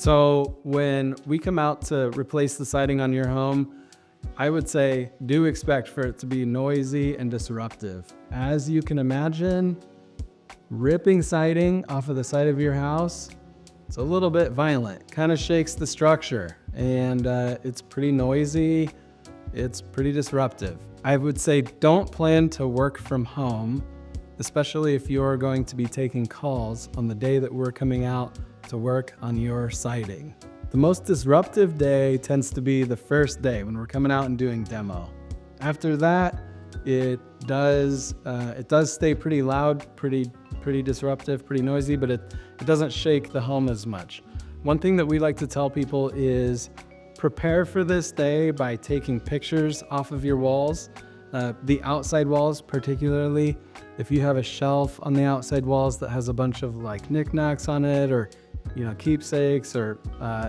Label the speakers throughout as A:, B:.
A: So when we come out to replace the siding on your home, I would say do expect for it to be noisy and disruptive. As you can imagine, ripping siding off of the side of your house, it's a little bit violent, kind of shakes the structure, and it's pretty noisy. It's pretty disruptive. I would say don't plan to work from home, especially if you're going to be taking calls on the day that we're coming out to work on your siding. The most disruptive day tends to be the first day when we're coming out and doing demo. After that, it does stay pretty loud, pretty disruptive, pretty noisy, but it doesn't shake the home as much. One thing that we like to tell people is prepare for this day by taking pictures off of your walls, the outside walls particularly. If you have a shelf on the outside walls that has a bunch of like knickknacks on it, or keepsakes or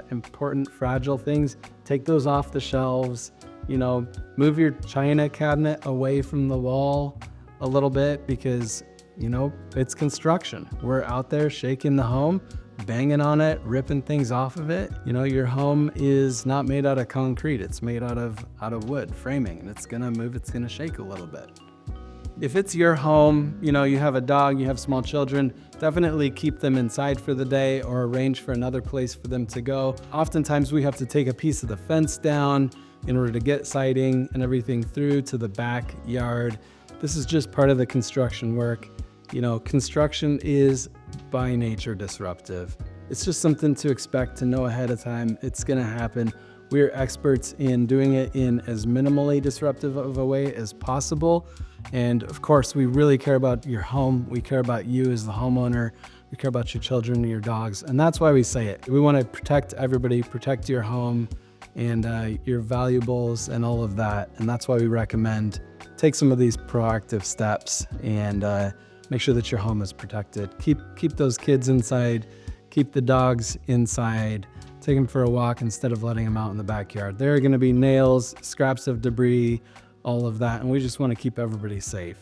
A: important fragile things, take those off the shelves. Move your china cabinet away from the wall a little bit because it's construction. We're out there shaking the home, banging on it, ripping things off of it. Your home is not made out of concrete. It's made out of wood framing, and it's gonna move, it's gonna shake a little bit. If it's your home, you have a dog, you have small children, definitely keep them inside for the day or arrange for another place for them to go. Oftentimes we have to take a piece of the fence down in order to get siding and everything through to the backyard. This is just part of the construction work. Construction is by nature disruptive. It's just something to expect, to know ahead of time. It's gonna happen. We're experts in doing it in as minimally disruptive of a way as possible. And of course, we really care about your home. We care about you as the homeowner. We care about your children and your dogs. And that's why we say it. We want to protect everybody, protect your home and your valuables and all of that. And that's why we recommend take some of these proactive steps and make sure that your home is protected. Keep those kids inside, keep the dogs inside, take them for a walk instead of letting them out in the backyard. There are going to be nails, scraps of debris, all of that, and we just want to keep everybody safe.